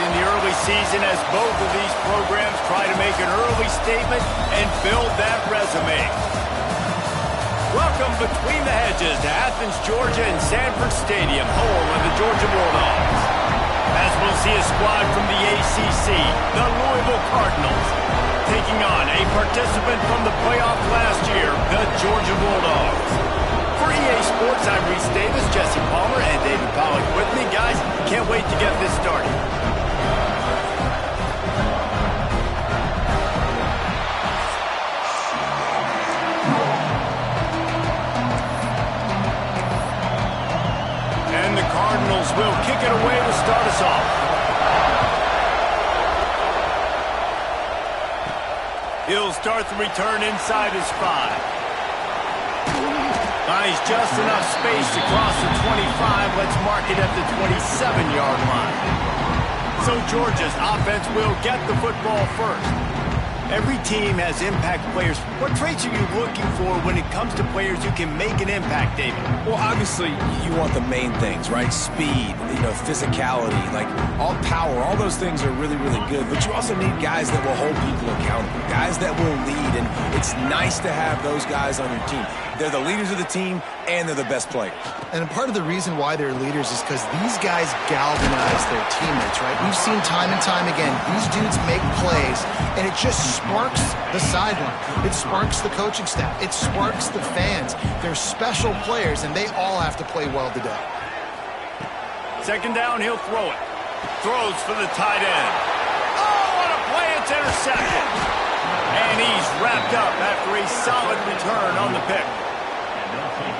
in the early season as both of these programs try to make an early statement and build that resume. Welcome between the hedges to Athens, Georgia and Sanford Stadium, home of the Georgia Bulldogs. As we'll see a squad from the ACC, the Louisville Cardinals, taking on a participant from the playoff last year, the Georgia Bulldogs. For EA Sports, I'm Reese Davis, Jesse Palmer, and David Pollack with me. Guys, can't wait to get this started. And the Cardinals will kick it away to start us off. He'll start the return inside his 5. Finds just enough space to cross the 25. Let's mark it at the 27-yard line. So Georgia's offense will get the football first. Every team has impact players. What traits are you looking for when it comes to players who can make an impact, David? Well, obviously, you want the main things, right? Speed, physicality, like all power. All those things are really, really good. But you also need guys that will hold people accountable, guys that will lead. And it's nice to have those guys on your team. They're the leaders of the team, and they're the best players. And part of the reason why they're leaders is because these guys galvanize their teammates, right? We've seen time and time again, these dudes make plays, and it just sparks the sideline. It sparks the coaching staff. It sparks the fans. They're special players, and they all have to play well today. Second down, he'll throw it. Throws for the tight end. Oh, what a play! It's intercepted. And he's wrapped up after a solid return on the pick.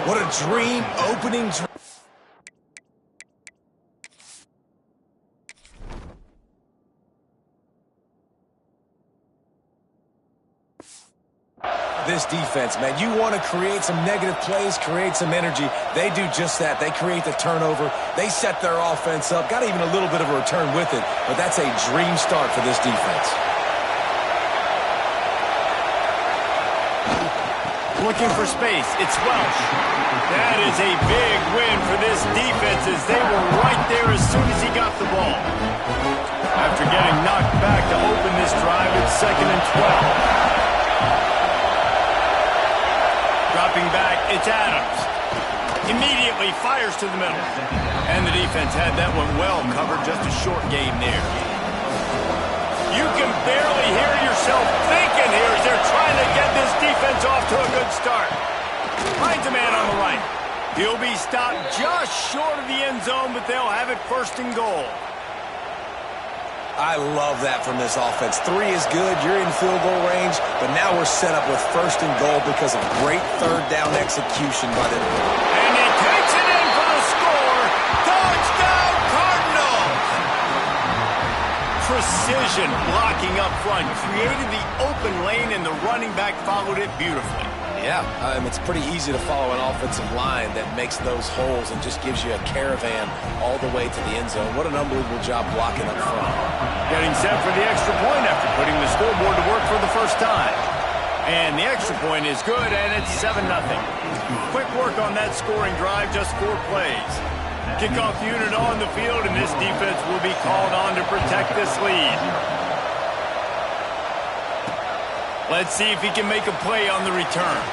What a dream opening drive. This defense, man, you want to create some negative plays, create some energy. They do just that. They create the turnover. They set their offense up. Got even a little bit of a return with it, but that's a dream start for this defense. Looking for space. It's Welsh. That is a big win for this defense as they were right there as soon as he got the ball. After getting knocked back to open this drive, it's 2nd and 12. Dropping back, it's Adams. Immediately fires to the middle. And the defense had that one well covered, just a short game there. You can barely hear yourself thinking here as they're trying to get this defense off to a good start. Finds a man on the right. He'll be stopped just short of the end zone, but they'll have it 1st and goal. I love that from this offense. 3 is good. You're in field goal range, but now we're set up with 1st and goal because of great 3rd down execution by the... And he takes it in for the score. Touchdown, Cardinals! Precision blocking up front created the open lane, and the running back followed it beautifully. Yeah, it's pretty easy to follow an offensive line that makes those holes and just gives you a caravan all the way to the end zone. What an unbelievable job blocking up front. Getting set for the extra point after putting the scoreboard to work for the first time. And the extra point is good, and it's 7-0. Quick work on that scoring drive, just 4 plays. Kickoff unit on the field, and this defense will be called on to protect this lead. Let's see if he can make a play on the return.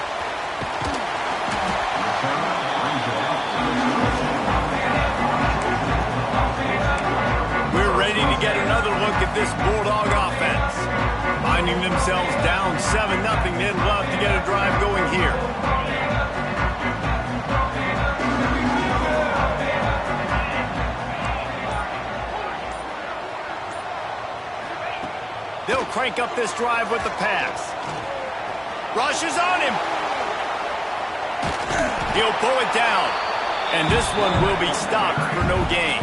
We're ready to get another look at this Bulldog offense. Finding themselves down 7-0, they'd love to get a drive going here. They'll crank up this drive with the pass. Rushes on him. He'll pull it down. And this one will be stopped for no gain.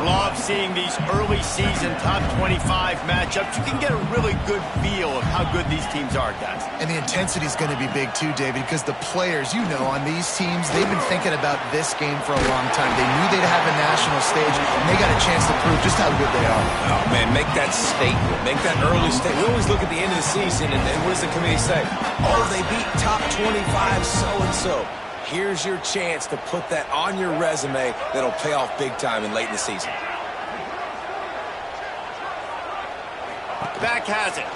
Love seeing these early season top 25 matchups. You can get a really good feel of how good these teams are, guys. And the intensity is going to be big too, David, because the players, on these teams, they've been thinking about this game for a long time. They knew they'd have a national stage, and they got a chance to prove just how good they are. Oh, man, make that statement. Make that early statement. We always look at the end of the season, and what does the committee say? Oh, they beat top 25 so-and-so. Here's your chance to put that on your resume that'll pay off big time and late in the season. Back has it.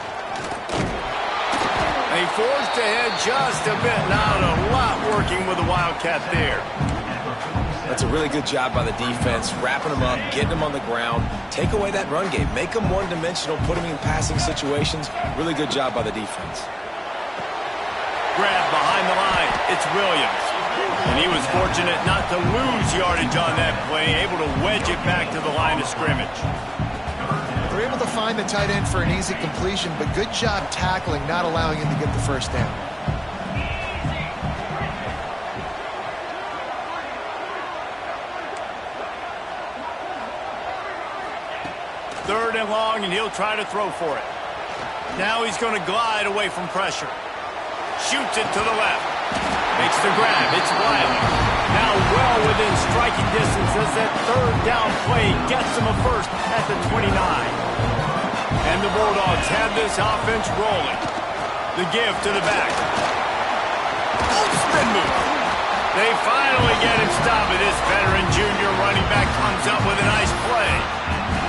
And he forced ahead just a bit. Not a lot working with the Wildcat there. That's a really good job by the defense, wrapping them up, getting them on the ground. Take away that run game. Make them one-dimensional, put them in passing situations. Really good job by the defense. Grab behind the line. It's Williams. And he was fortunate not to lose yardage on that play, able to wedge it back to the line of scrimmage. They're able to find the tight end for an easy completion, but good job tackling, not allowing him to get the first down. Third and long, and he'll try to throw for it. Now he's going to glide away from pressure. Shoots it to the left. Makes the grab. It's Wiley. Now well within striking distance as that third down play gets him a first at the 29. And the Bulldogs have this offense rolling. The give to the back. Oh, spin move. They finally get him stopped. This veteran junior running back comes up with a nice play.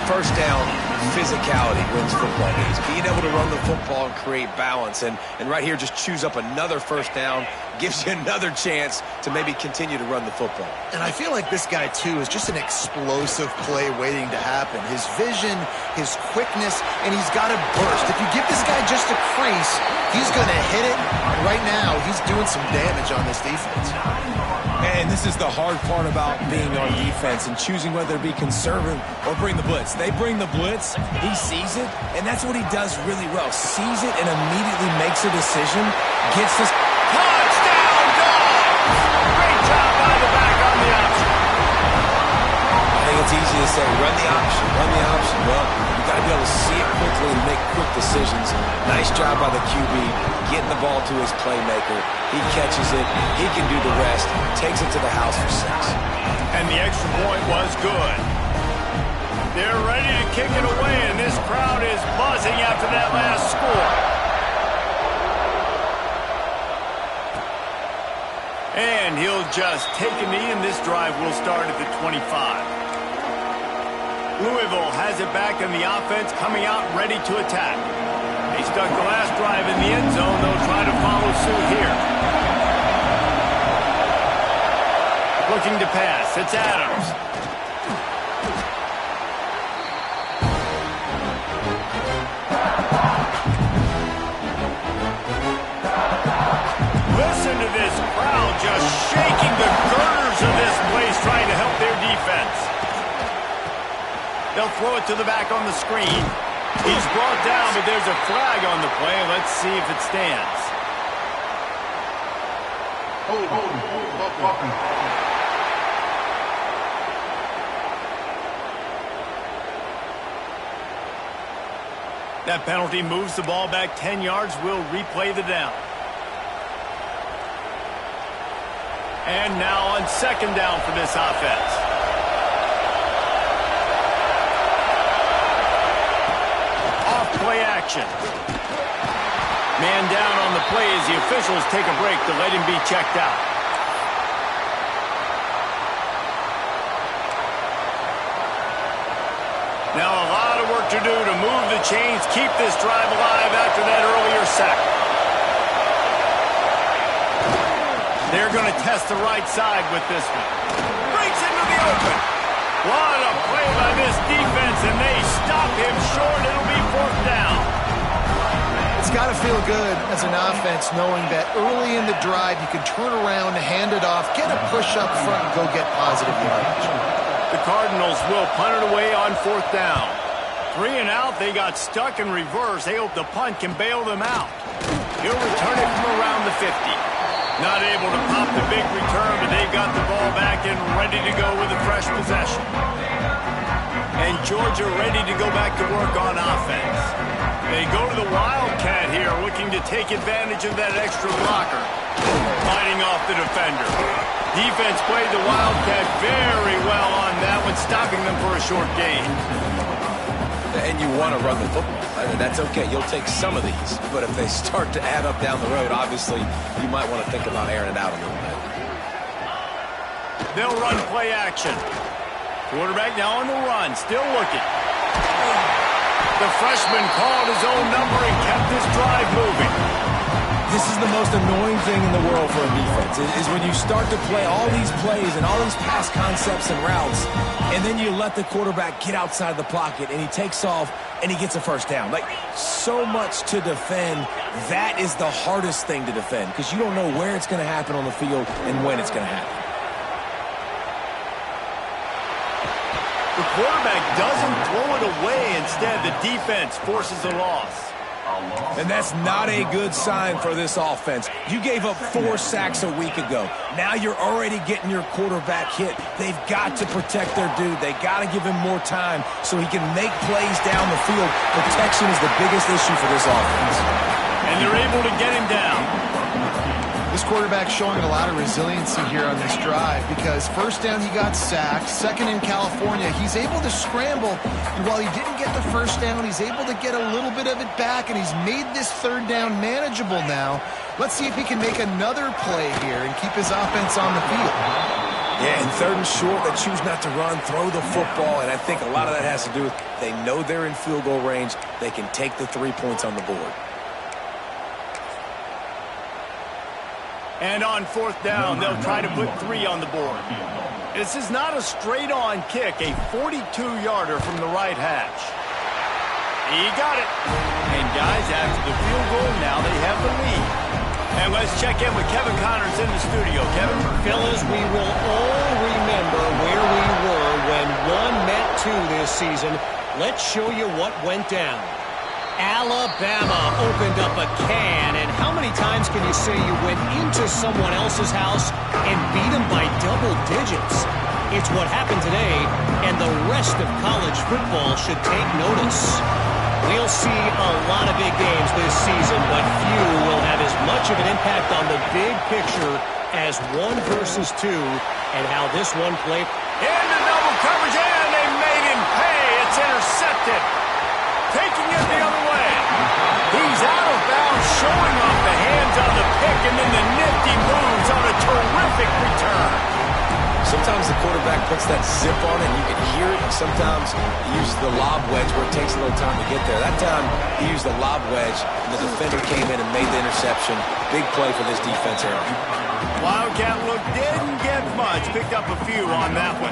First down, physicality wins football games. Being able to run the football and create balance. And right here, just choose up another first down. Gives you another chance to maybe continue to run the football. And I feel like this guy, too, is just an explosive play waiting to happen. His vision, his quickness, and he's got to burst. If you give this guy just a crease, he's going to hit it. Right now, he's doing some damage on this defense. And this is the hard part about being on defense and choosing whether to be conservative or bring the blitz. They bring the blitz, he sees it, and that's what he does really well. Sees it and immediately makes a decision, gets this. Touchdown, Dawgs! Great job by the back on the option. I think it's easy to say, run the option, run the option. Well, you got to be able to see it quickly and make quick decisions. Nice job by the QB, getting the ball to his playmaker. He catches it, he can do the rest, takes it to the house for 6. And the extra point was good. They're ready to kick it away, and this crowd is buzzing after that last score. And he'll just take a knee, and this drive will start at the 25. Louisville has it back, and the offense coming out ready to attack. They stuck the last drive in the end zone. They'll try to follow suit here. Looking to pass. It's Adams. Listen to this crowd just shaking the girders of this place, trying to help their defense. They'll throw it to the back on the screen. He's brought down, but there's a flag on the play. Let's see if it stands. That penalty moves the ball back 10 yards. We'll replay the down. And now on second down for this offense. Play action. Man down on the play as the officials take a break to let him be checked out. Now a lot of work to do to move the chains, keep this drive alive after that earlier sack. They're going to test the right side with this one. Breaks into the open. What a play by this defense, and they stop him short. It'll be fourth down. It's got to feel good as an offense knowing that early in the drive you can turn around, hand it off, get a push up front, and go get positive yardage. The Cardinals will punt it away on fourth down. 3 and out, they got stuck in reverse. They hope the punt can bail them out. He'll return it from around the 50. Not able to pop the big return, but they've got the ball back and ready to go with a fresh possession. And Georgia ready to go back to work on offense. They go to the Wildcat here, looking to take advantage of that extra blocker. Fighting off the defender. Defense played the Wildcat very well on that one, stopping them for a short gain. And you want to run the football. I mean, that's okay. You'll take some of these. But if they start to add up down the road, obviously, you might want to think about airing it out a little bit. They'll run play action. Quarterback now on the run, still looking. The freshman called his own number and kept this drive moving. This is the most annoying thing in the world for a defense, is when you start to play all these plays and all these pass concepts and routes, and then you let the quarterback get outside the pocket, and he takes off, and he gets a first down. Like, so much to defend. That is the hardest thing to defend, because you don't know where it's going to happen on the field and when it's going to happen. The quarterback doesn't throw it away. Instead, the defense forces a loss. And that's not a good sign for this offense. You gave up 4 sacks a week ago. Now you're already getting your quarterback hit. They've got to protect their dude. They got to give him more time so he can make plays down the field. Protection is the biggest issue for this offense. And they're able to get him down. This quarterback's showing a lot of resiliency here on this drive because first down he got sacked, second in California, he's able to scramble, and while he didn't get the first down, he's able to get a little bit of it back, and he's made this third down manageable now. Let's see if he can make another play here and keep his offense on the field. Yeah, and third and short, they choose not to run, throw the football, and I think a lot of that has to do with they know they're in field goal range. They can take the 3 points on the board. And on fourth down, they'll try to put 3 on the board. This is not a straight-on kick, a 42-yarder from the right hash. He got it. And guys, after the field goal, now they have the lead. And let's check in with Kevin Connors in the studio. Kevin? Fellas, we will all remember where we were when 1 met 2 this season. Let's show you what went down. Alabama opened up a can, and how many times can you say you went into someone else's house and beat them by double digits? It's what happened today, and the rest of college football should take notice. We'll see a lot of big games this season, but few will have as much of an impact on the big picture as 1 versus 2, and how this one played. Into double coverage, and they made him pay. It's intercepted. Taking it the other way. He's out of bounds, showing off the hands on the pick, and then the nifty moves on a terrific return. Sometimes the quarterback puts that zip on it, and you can hear it. And sometimes he uses the lob wedge where it takes a little time to get there. That time, he used the lob wedge, and the defender came in and made the interception. Big play for this defense here. Wildcat look didn't get much. Picked up a few on that one.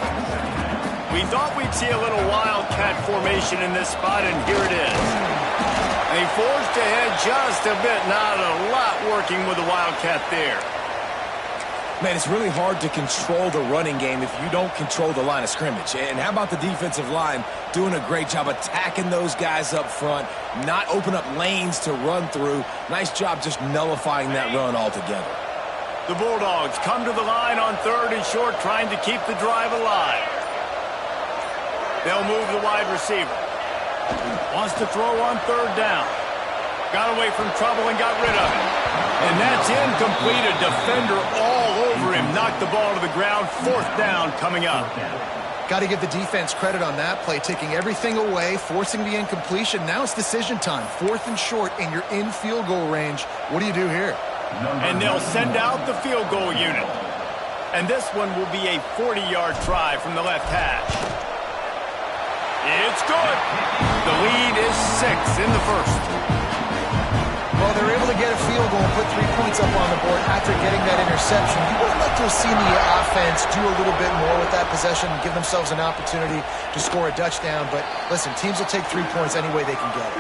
We thought we'd see a little Wildcat formation in this spot, and here it is. They forced ahead just a bit. Not a lot working with the Wildcat there. Man, it's really hard to control the running game if you don't control the line of scrimmage. And how about the defensive line doing a great job attacking those guys up front, not open up lanes to run through. Nice job just nullifying that run altogether. The Bulldogs come to the line on third and short, trying to keep the drive alive. They'll move the wide receiver. Wants to throw on third down. Got away from trouble and got rid of it. And that's incomplete. A defender all over him. Knocked the ball to the ground. Fourth down coming up. Got to give the defense credit on that play, taking everything away, forcing the incompletion. Now it's decision time. Fourth and short, and you're in field goal range. What do you do here? And they'll send out the field goal unit. And this one will be a 40-yard try from the left hash. It's good. The lead is 6 in the first. Well, they're able to get a field goal and put 3 points up on the board after getting that interception. You would like to have seen the offense do a little bit more with that possession and give themselves an opportunity to score a touchdown. But listen, teams will take 3 points any way they can get it.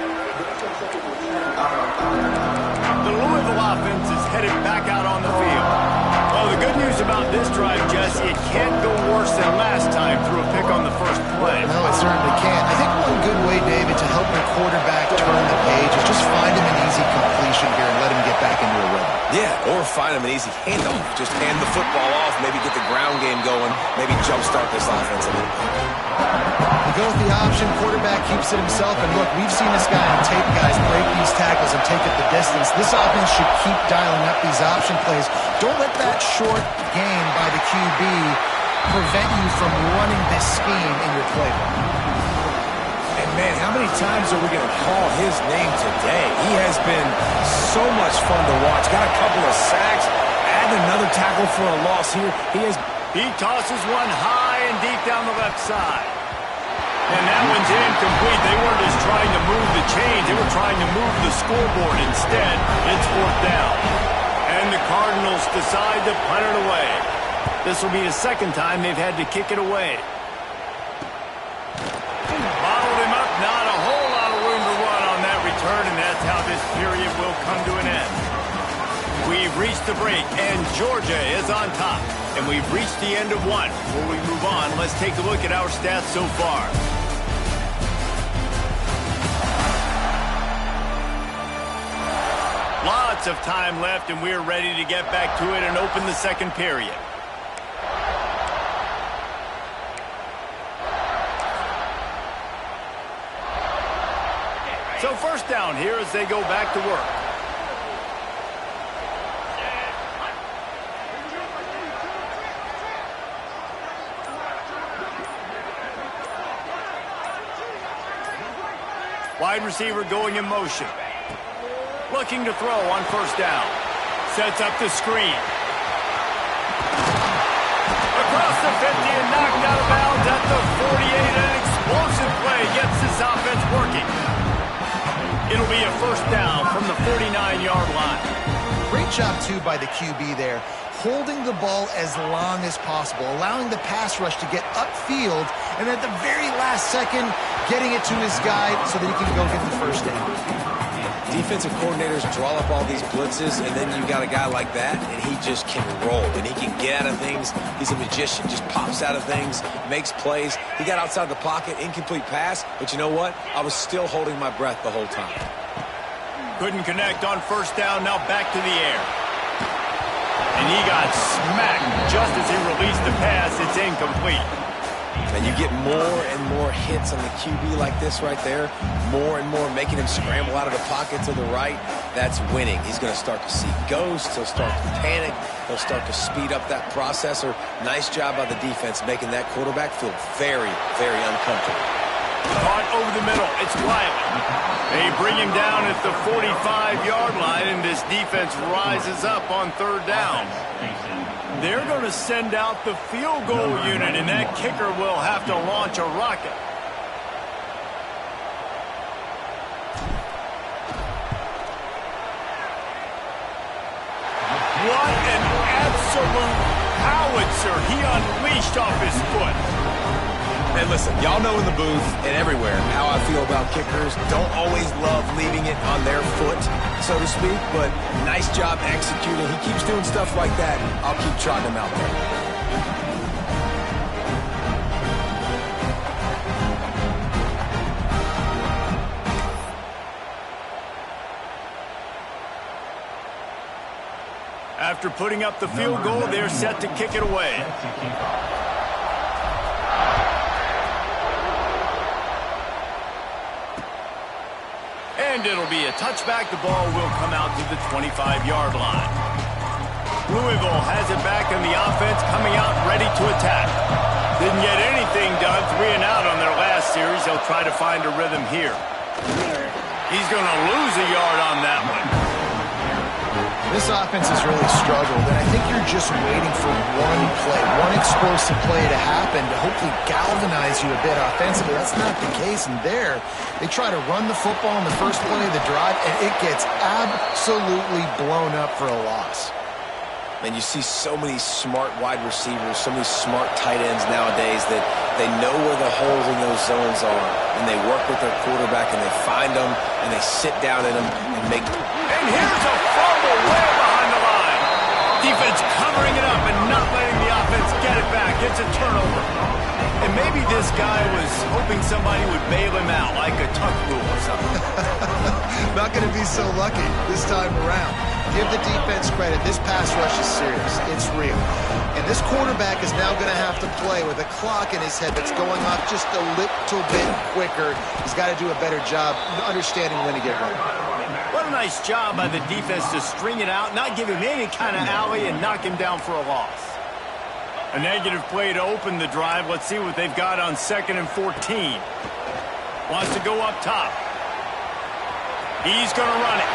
The Louisville offense is headed back out on the field. Well, the good news about this drive, Jesse, it can't go worse than last time through a pick on the first play. No, it certainly can't. I think one good way, David, to help your quarterback turn the page is just find him an easy completion here and let him get back into a rhythm. Yeah, or find him an easy handoff. Just hand the football off, maybe get the ground game going, maybe jumpstart this offense a little bit. You go with the option, quarterback keeps it himself, and look, we've seen this guy on tape, guys, break these tackles and take it the distance. This offense should keep dialing up these option plays. Don't let that short game by the QB prevent you from running this scheme in your playbook. And man, how many times are we going to call his name today? He has been so much fun to watch. Got a couple of sacks, add another tackle for a loss here. He tosses one high and deep down the left side. And that one's It's incomplete. They weren't just trying to move the chains. They were trying to move the scoreboard. Instead, it's fourth down. And the Cardinals decide to punt it away. This will be the second time they've had to kick it away. Bottled him up. Not a whole lot of room to run on that return, and that's how this period will come to an end. We've reached the break, and Georgia is on top. And we've reached the end of one. Before we move on, let's take a look at our stats so far. Lots of time left, and we're ready to get back to it and open the second period. So first down here as they go back to work. Wide receiver going in motion. Looking to throw on first down. Sets up the screen. Across the 50 and knocked out of bounds at the 48. An explosive play gets this offense working. It'll be a first down from the 49-yard line. Great job, too, by the QB there. Holding the ball as long as possible, allowing the pass rush to get upfield, and at the very last second, getting it to his guy so that he can go get the first down. Defensive coordinators draw up all these blitzes, and then you got a guy like that, and he just can roll, and he can get out of things. He's a magician, just pops out of things, makes plays. He got outside the pocket, incomplete pass, but you know what? I was still holding my breath the whole time. Couldn't connect on first down, now back to the air. And he got smacked just as he released the pass. It's incomplete. And you get more and more hits on the QB like this right there, more and more making him scramble out of the pocket to the right. That's winning. He's going to start to see ghosts. He'll start to panic. He'll start to speed up that processor. Nice job by the defense making that quarterback feel very, very uncomfortable. Caught over the middle. It's Wiley. They bring him down at the 45-yard line, and this defense rises up on third down. They're going to send out the field goal unit, and that kicker will have to launch a rocket. What an absolute howitzer he unleashed off his foot. Hey, listen, y'all know in the booth and everywhere how I feel about kickers. Don't always love leaving it on their foot, so to speak, but nice job executing. He keeps doing stuff like that. I'll keep trotting him out there. After putting up the field goal, they're set to kick it away. And it'll be a touchback. The ball will come out to the 25-yard line. Louisville has it back in the offense, coming out ready to attack. Didn't get anything done, 3 and out on their last series. They'll try to find a rhythm here. He's going to lose a yard on that one. This offense has really struggled, and I think you're just waiting for one play, one explosive play to happen to hopefully galvanize you a bit offensively. That's not the case, and there, they try to run the football in the first play of the drive, and it gets absolutely blown up for a loss. And you see so many smart wide receivers, so many smart tight ends nowadays that they know where the holes in those zones are, and they work with their quarterback, and they find them, and they sit down in them and make... And here's a fumble way behind the line. Defense covering it up and not letting the offense get it back. It's a turnover. And maybe this guy was hoping somebody would bail him out, like a tuck rule or something. Not going to be so lucky this time around. Give the defense credit. This pass rush is serious. It's real. And this quarterback is now going to have to play with a clock in his head that's going off just a little bit quicker. He's got to do a better job understanding when to get ready. What a nice job by the defense to string it out, not give him any kind of alley, and knock him down for a loss. A negative play to open the drive. Let's see what they've got on 2nd and 14. Wants to go up top. He's going to run it.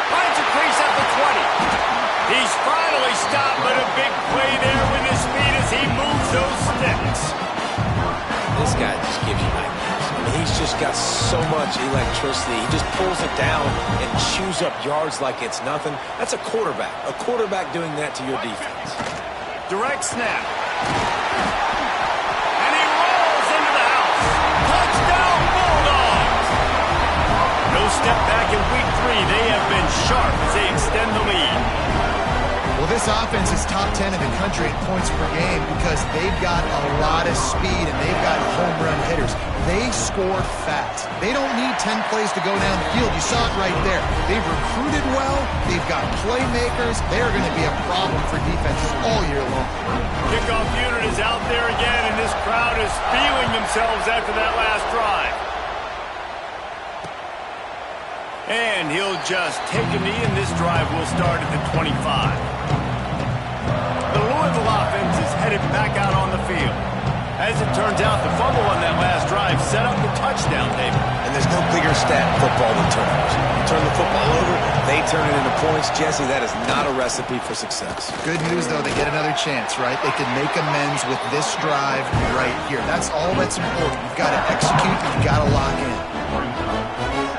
Finds a crease at the 20. He's finally stopped, but a big play there with his speed as he moves those sticks. This guy just gives you nightmares. I mean, he just got so much electricity. He just pulls it down and chews up yards like it's nothing. That's a quarterback. A quarterback doing that to your defense. Direct snap. And he rolls into the house. Touchdown, Bulldogs! No step back in week 3. They have been sharp as they extend the lead. Well, this offense is top 10 in the country in points per game because they've got a lot of speed and they've got home run hitters. They score fast. They don't need 10 plays to go down the field. You saw it right there. They've recruited well. They've got playmakers. They're going to be a problem for defenses all year long. Kickoff unit is out there again, and this crowd is feeling themselves after that last drive. And he'll just take a knee, and this drive will start at the 25. The Louisville offense is headed back out on the field. As it turns out, the fumble on that last drive set up the touchdown, David. And there's no bigger stat in football than turnovers. You turn the football over, they turn it into points. Jesse, that is not a recipe for success. Good news, though, they get another chance, right? They can make amends with this drive right here. That's all that's important. You've got to execute, you've got to lock in.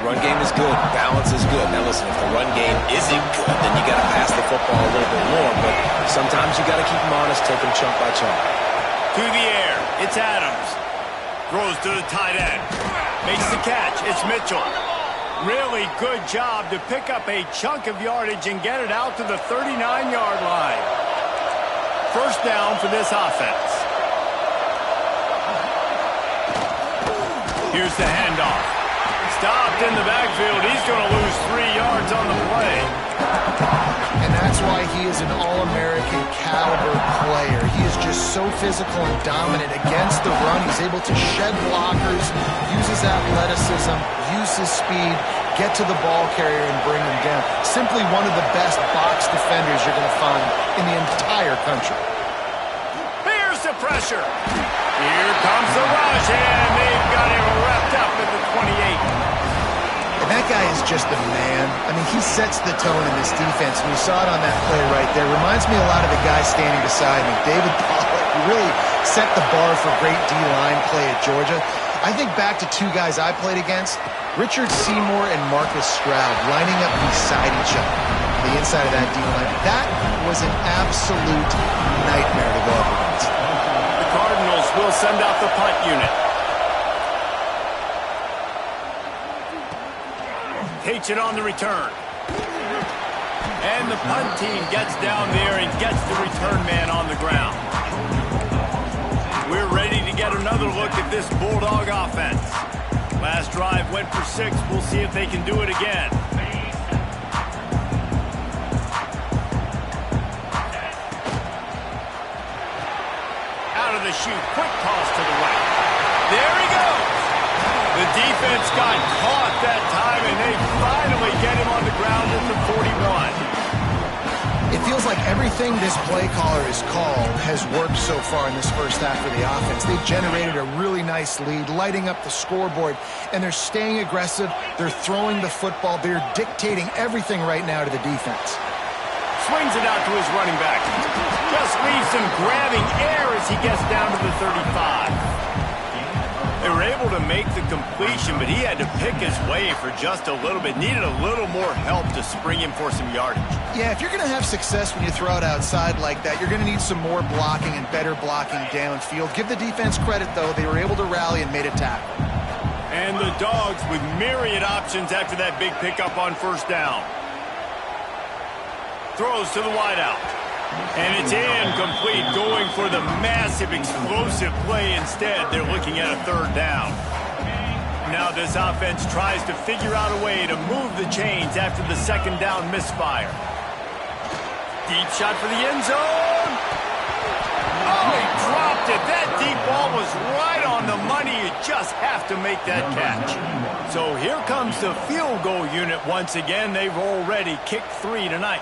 Run game is good. Balance is good. Now listen, if the run game isn't good, then you got to pass the football a little bit more. But sometimes you got to keep them honest, take them chunk by chunk. To the air, it's Adams. Throws to the tight end. Makes the catch. It's Mitchell. Really good job to pick up a chunk of yardage and get it out to the 39-yard line. First down for this offense. Here's the handoff. Stopped in the backfield. He's going to lose 3 yards on the play. And that's why he is an All-American caliber player. He is just so physical and dominant against the run. He's able to shed blockers, use his athleticism, use his speed, get to the ball carrier and bring him down. Simply one of the best box defenders you're going to find in the entire country. Here's the pressure. Here comes the rush, and they've got him wrapped up at the 28. And that guy is just a man. I mean, he sets the tone in this defense. We saw it on that play right there. Reminds me a lot of the guy standing beside me, David Pollack, who really set the bar for great D-line play at Georgia. I think back to 2 guys I played against, Richard Seymour and Marcus Stroud, lining up beside each other on the inside of that D-line. That was an absolute nightmare to go up against. The Cardinals will send out the punt unit. Takes it on the return. And the punt team gets down there and gets the return man on the ground. We're ready to get another look at this Bulldog offense. Last drive went for 6. We'll see if they can do it again. Out of the chute, quick toss to the right. There he goes. The defense got caught that time, and they finally get him on the ground at the 41. It feels like everything this play caller has called has worked so far in this first half for the offense. They've generated a really nice lead, lighting up the scoreboard, and they're staying aggressive. They're throwing the football. They're dictating everything right now to the defense. Swings it out to his running back. Just leaves him grabbing air as he gets down to the 35. They were able to make the completion, but he had to pick his way for just a little bit. Needed a little more help to spring him for some yardage. Yeah, if you're going to have success when you throw it outside like that, you're going to need some more blocking and better blocking downfield. Give the defense credit, though. They were able to rally and made a tackle. And the Dogs with myriad options after that big pickup on first down. Throws to the wideout. And it's incomplete, going for the massive explosive play instead. They're looking at a third down. Now this offense tries to figure out a way to move the chains after the second down misfire. Deep shot for the end zone. Oh, he dropped it. That deep ball was right on the money. You just have to make that catch. So here comes the field goal unit once again. They've already kicked 3 tonight.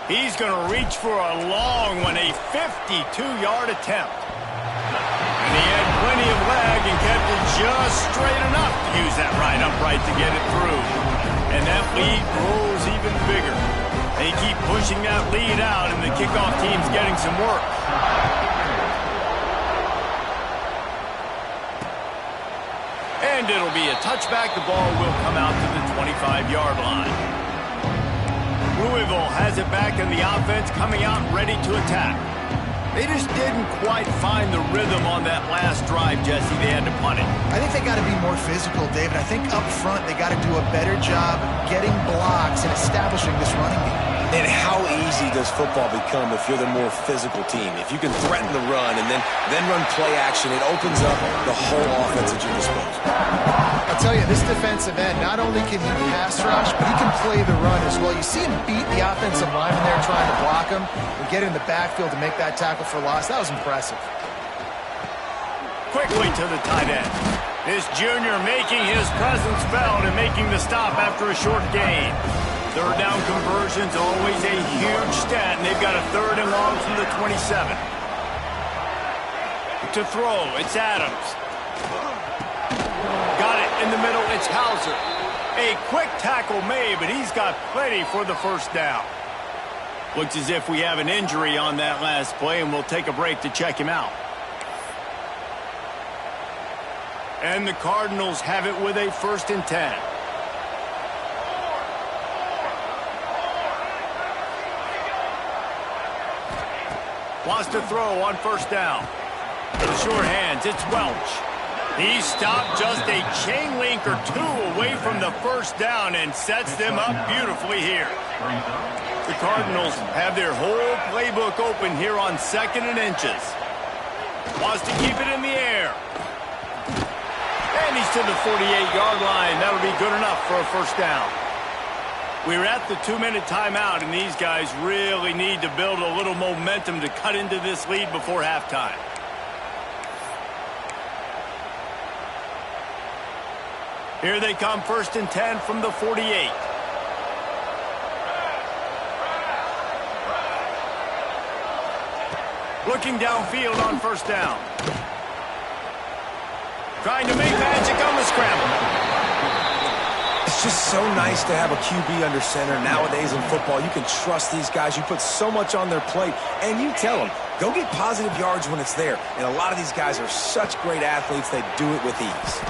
He's going to reach for a long one, a 52-yard attempt. And he had plenty of leg and kept it just straight enough to use that right upright to get it through. And that lead grows even bigger. They keep pushing that lead out, and the kickoff team's getting some work. And it'll be a touchback. The ball will come out to the 25-yard line. Louisville has it back in the offense, coming out ready to attack. They just didn't quite find the rhythm on that last drive, Jesse. They had to punt it. I think they got to be more physical, David. I think up front they got to do a better job getting blocks and establishing this running game. And how easy does football become if you're the more physical team? If you can threaten the run and then run play action, it opens up the whole offense at your disposal. I'll tell you, this defensive end, not only can he pass rush, but he can play the run as well. You see him beat the offensive lineman there trying to block him and get in the backfield to make that tackle for loss. That was impressive. Quickly to the tight end. This junior making his presence felt and making the stop after a short gain. Third down conversion's always a huge stat, and they've got a 3rd and long from the 27. To throw, it's Adams. Got it in the middle, it's Hauser. A quick tackle made, but he's got plenty for the first down. Looks as if we have an injury on that last play, and we'll take a break to check him out. And the Cardinals have it with a 1st and 10. Wants to throw on 1st down. For the short hands, it's Welch. He stopped just a chain link or 2 away from the 1st down and sets them up beautifully here. The Cardinals have their whole playbook open here on 2nd and inches. Wants to keep it in the air. And he's to the 48-yard line. That'll be good enough for a 1st down. We're at the 2-minute timeout, and these guys really need to build a little momentum to cut into this lead before halftime. Here they come, 1st and 10 from the 48. Looking downfield on 1st down. Trying to make magic on the scramble. It's just so nice to have a QB under center. Nowadays in football, you can trust these guys. You put so much on their plate, and you tell them, go get positive yards when it's there. And a lot of these guys are such great athletes, they do it with ease.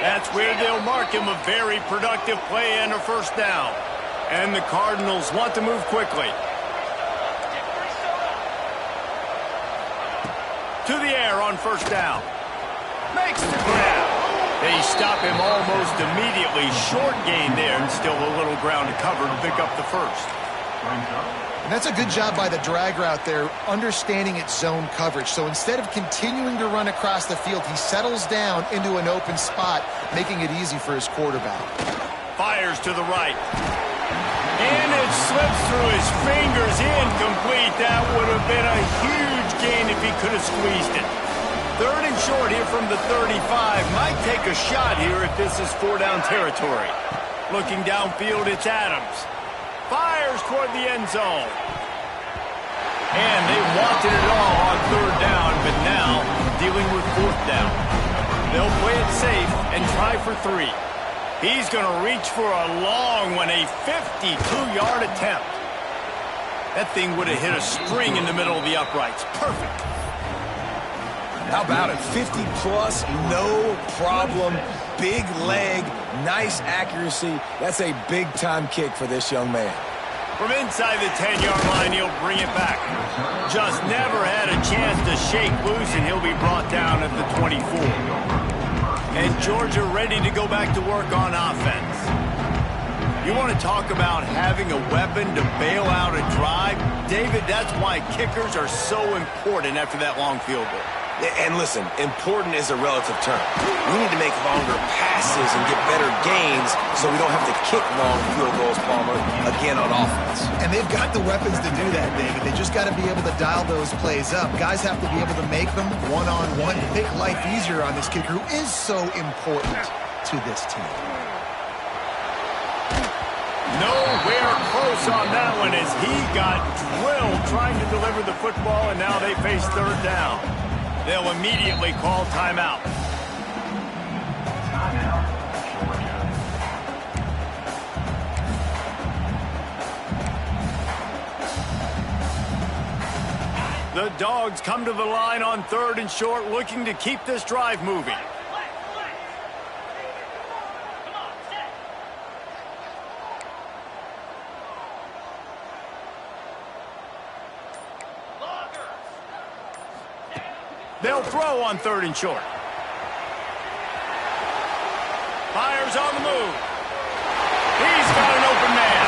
That's where they'll mark him a very productive play and a 1st down. And the Cardinals want to move quickly. To the air on 1st down. Makes the grab. They stop him almost immediately. Short gain there, and still a little ground to cover to pick up the 1st. And that's a good job by the drag route there, understanding its zone coverage. So instead of continuing to run across the field, he settles down into an open spot, making it easy for his quarterback. Fires to the right. And it slips through his fingers, incomplete. That would have been a huge gain if he could have squeezed it. 3rd and short here from the 35. Might take a shot here if this is 4-down territory. Looking downfield, it's Adams. Fires toward the end zone. And they wanted it all on 3rd down, but now dealing with 4th down. They'll play it safe and try for 3. He's going to reach for a long one, a 52-yard attempt. That thing would have hit a string in the middle of the uprights. Perfect. How about it? 50-plus, no problem. Big leg, nice accuracy. That's a big-time kick for this young man. From inside the 10-yard line, he'll bring it back. Just never had a chance to shake loose, and he'll be brought down at the 24. And Georgia ready to go back to work on offense. You want to talk about having a weapon to bail out a drive? David, that's why kickers are so important after that long field goal. And listen, important is a relative term. We need to make longer passes and get better gains so we don't have to kick long field goals, Palmer, again on offense. And they've got the weapons to do that, David. They just got to be able to dial those plays up. Guys have to be able to make them one-on-one, make life easier on this kicker who is so important to this team. Nowhere close on that one as he got drilled trying to deliver the football, and now they face 3rd down. They'll immediately call timeout. The Dawgs come to the line on 3rd and short, looking to keep this drive moving. They'll throw on 3rd and short. Fires on the move. He's got an open man.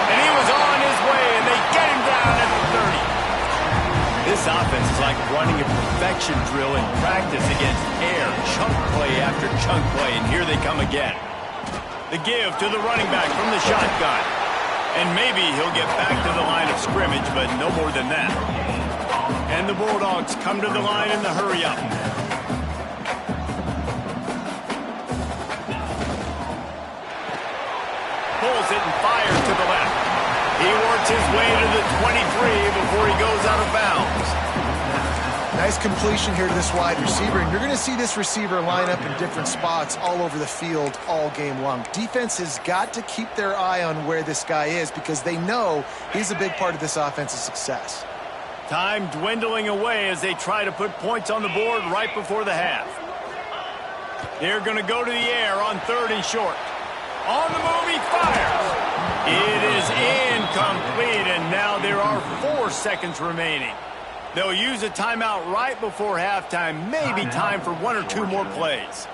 And he was on his way, and they get him down at the 30. This offense is like running a perfection drill in practice against air. Chunk play after chunk play, and here they come again. The give to the running back from the shotgun. And maybe he'll get back to the line of scrimmage, but no more than that. And the Bulldogs come to the line in the hurry-up. Pulls it and fires to the left. He works his way to the 23 before he goes out of bounds. Nice completion here to this wide receiver, and you're going to see this receiver line up in different spots all over the field all game long. Defense has got to keep their eye on where this guy is because they know he's a big part of this offense's success. Time dwindling away as they try to put points on the board right before the half. They're going to go to the air on 3rd and short. On the move, he fires. It is incomplete, and now there are 4 seconds remaining. They'll use a timeout right before halftime, maybe time for 1 or 2 more plays.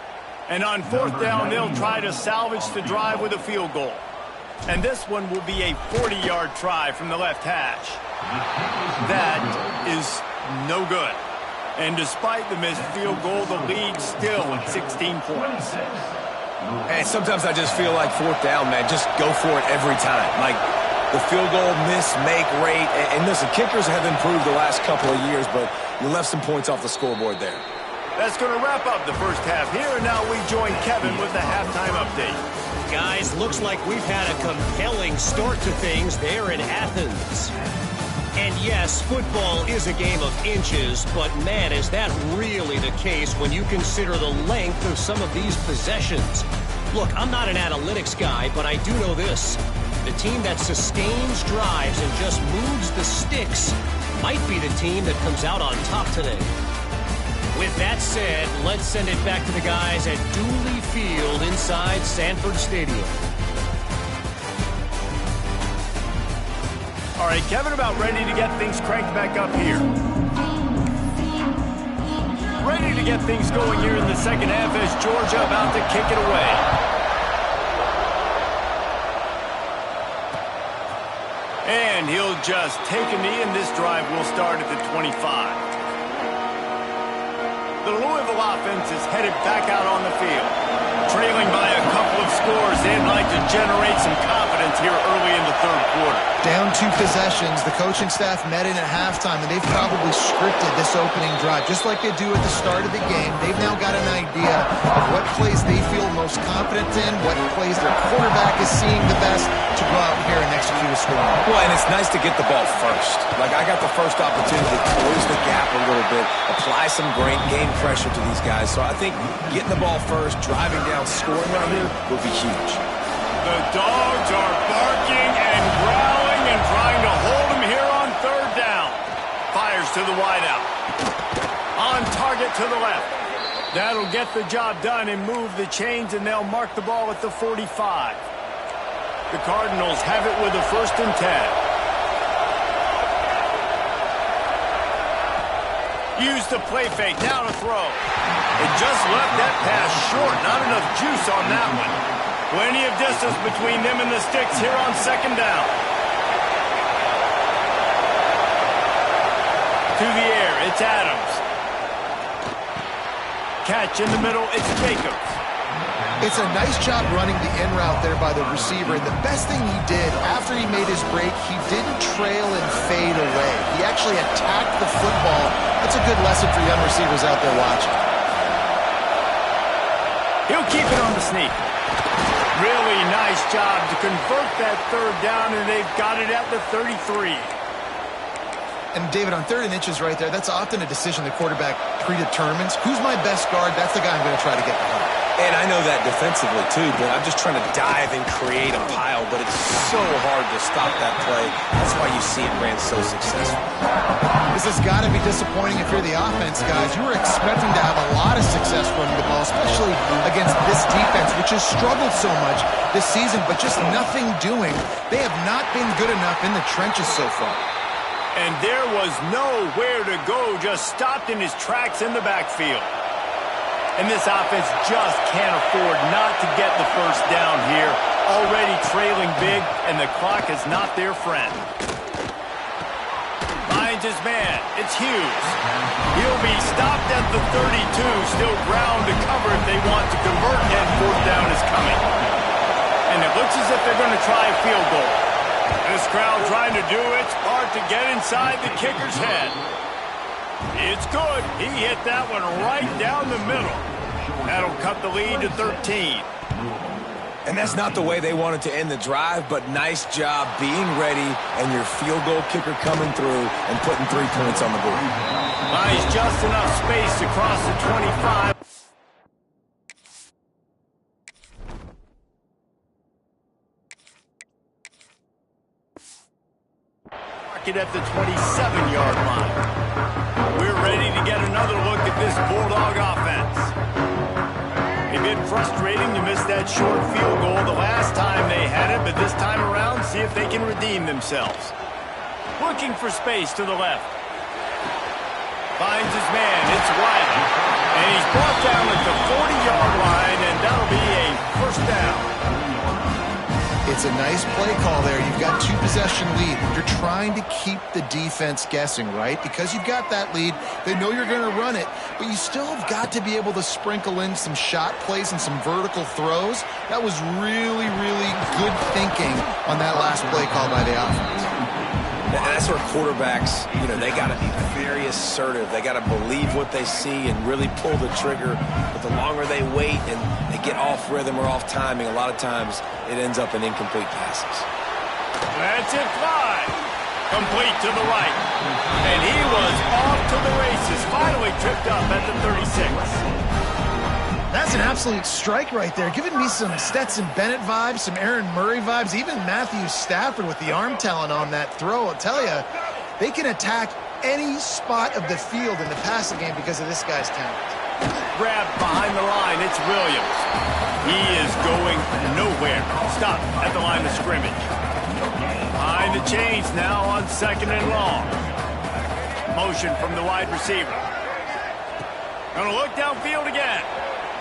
And on 4th down, they'll try to salvage the drive with a field goal. And this one will be a 40-yard try from the left hash. That is no good. And despite the missed field goal, the lead still at 16 points. And sometimes I just feel like 4th down, man, just go for it every time. Like the field goal miss-make rate. And listen, kickers have improved the last couple of years, but you left some points off the scoreboard there. That's going to wrap up the first half here, and now we join Kevin with the halftime update. Guys, looks like we've had a compelling start to things there in Athens. And yes, football is a game of inches, but man, is that really the case when you consider the length of some of these possessions. Look, I'm not an analytics guy, but I do know this. The team that sustains drives and just moves the sticks might be the team that comes out on top today. With that said, let's send it back to the guys at Dooley Field inside Sanford Stadium. All right, Kevin, about ready to get things cranked back up here. Ready to get things going here in the second half as Georgia about to kick it away. And he'll just take a knee, and this drive will start at the 25. The Louisville offense is headed back out on the field. Trailing by a couple of scores, they'd like to generate some confidence here early in the 3rd quarter. Down 2 possessions, the coaching staff met in at halftime, and they've probably scripted this opening drive. Just like they do at the start of the game, they've now got an idea of what plays they feel most confident in, what plays their quarterback is seeing the best to go out here and execute a score. Well, and it's nice to get the ball first. Like, I got the first opportunity to close the gap a little bit, apply some great game pressure to these guys. So I think getting the ball first, driving down, scoring right here will be huge. The Dogs are barking and growling and trying to hold him here on 3rd down. Fires to the wideout. On target to the left. That'll get the job done and move the chains, and they'll mark the ball at the 45. The Cardinals have it with a 1st and 10. Use the play fake, now to throw. It just left that pass short. Not enough juice on that one. Plenty of distance between them and the sticks here on 2nd down. To the air, it's Adams. Catch in the middle, it's Jacobs. It's a nice job running the in route there by the receiver, and the best thing he did after he made his break, he didn't trail and fade away. He actually attacked the football. That's a good lesson for young receivers out there watching. He'll keep it on the sneak. Really nice job to convert that 3rd down, and they've got it at the 33. And David, on 3rd and inches right there, that's often a decision the quarterback predetermines. Who's my best guard? That's the guy I'm going to try to get behind. And I know that defensively, too, but I'm just trying to dive and create a pile, but it's so hard to stop that play. That's why you see it ran so successful. This has got to be disappointing if you're the offense, guys. You were expecting to have a lot of success running the ball, especially against this defense, which has struggled so much this season, but just nothing doing. They have not been good enough in the trenches so far. And there was nowhere to go, just stopped in his tracks in the backfield. And this offense just can't afford not to get the first down here. Already trailing big, and the clock is not their friend. Finds his man. It's Hughes. He'll be stopped at the 32. Still ground to cover if they want to convert, and fourth down is coming. And it looks as if they're going to try a field goal. This crowd trying to do its part to get inside the kicker's head. It's good. He hit that one right down the middle. That'll cut the lead to 13. And that's not the way they wanted to end the drive, but nice job being ready and your field goal kicker coming through and putting 3 points on the board. Buys just enough space across the 25. Mark it at the 27-yard line. We're ready to get another look at this Bulldog offense. A bit frustrating to miss that short field goal the last time they had it, but this time around, see if they can redeem themselves. Looking for space to the left. Finds his man. It's Wiley. And he's brought down at the 40-yard line, and that'll be a first down. It's a nice play call there. You've got 2-possession lead. You're trying to keep the defense guessing, right? Because you've got that lead, they know you're going to run it, but you still have got to be able to sprinkle in some shot plays and some vertical throws. That was really, really good thinking on that last play call by the offense. And that's where quarterbacks, they got to be very assertive. They got to believe what they see and really pull the trigger. But the longer they wait and they get off rhythm or off timing, a lot of times it ends up in incomplete passes. That's it, fly. Complete to the right. And he was off to the races. Finally tripped up at the 36. That's an absolute strike right there. Giving me some Stetson Bennett vibes, some Aaron Murray vibes, even Matthew Stafford with the arm talent on that throw. I'll tell you, they can attack any spot of the field in the passing game because of this guy's talent. Grabbed behind the line. It's Williams. He is going nowhere. Stop at the line of scrimmage. Behind the chains now on 2nd and long. Motion from the wide receiver. Gonna look downfield again.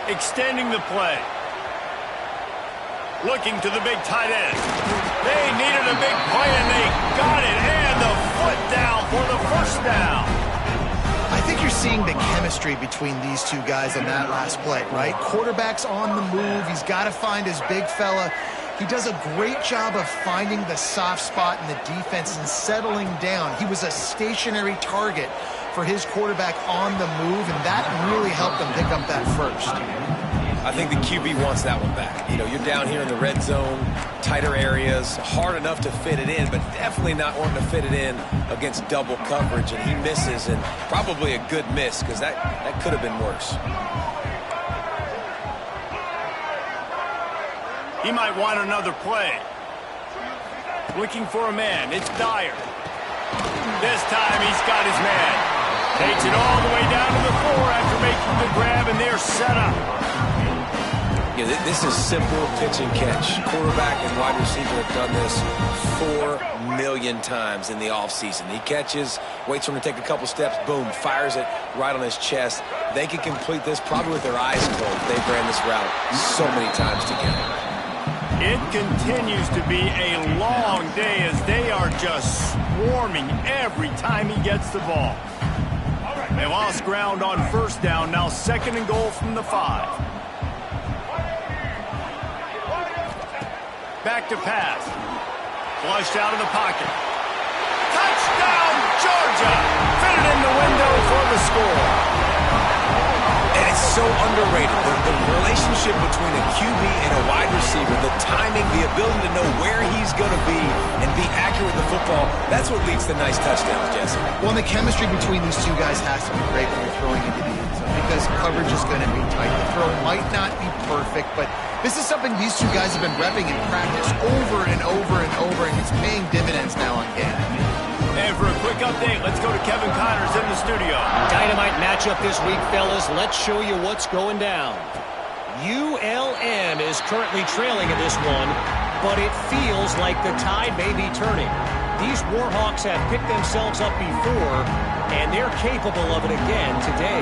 Extending the play. Looking to the big tight end. They needed a big play, and they got it. And the foot down for the first down. I think you're seeing the chemistry between these two guys on that last play, right? Quarterback's on the move. He's got to find his big fella. He does a great job of finding the soft spot in the defense and settling down. He was a stationary target for his quarterback on the move, and that really helped them pick up that first. I think the QB wants that one back. You're down here in the red zone, tighter areas, hard enough to fit it in, but definitely not wanting to fit it in against double coverage, and he misses, and probably a good miss because that could have been worse. He might want another play. Looking for a man. It's Dyer. This time he's got his man. Takes it all the way down to the 4 after making the grab, and they're set up. This is simple pitch and catch. Quarterback and wide receiver have done this 4 million times in the offseason. He catches, waits for him to take a couple steps, boom, fires it right on his chest. They can complete this probably with their eyes closed. They've ran this route so many times together. It continues to be a long day as they are just swarming every time he gets the ball. They lost ground on first down, now 2nd and goal from the 5. Back to pass. Flushed out of the pocket. Touchdown, Georgia! Fitted in the window for the score. And it's so underrated. The relationship between a QB and a wide receiver, the timing, the ability to know where he's going to be and be accurate with the football, that's what leads to nice touchdowns, Jesse. Well, the chemistry between these two guys has to be great when you're throwing into the end zone because coverage is going to be tight. The throw might not be perfect, but this is something these two guys have been repping in practice over and over and over, and it's paying dividends now on game. And for a quick update, let's go to Kevin Connors in the studio. Dynamite matchup this week, fellas. Let's show you what's going down. ULM is currently trailing in this one, but it feels like the tide may be turning. These Warhawks have picked themselves up before, and they're capable of it again today.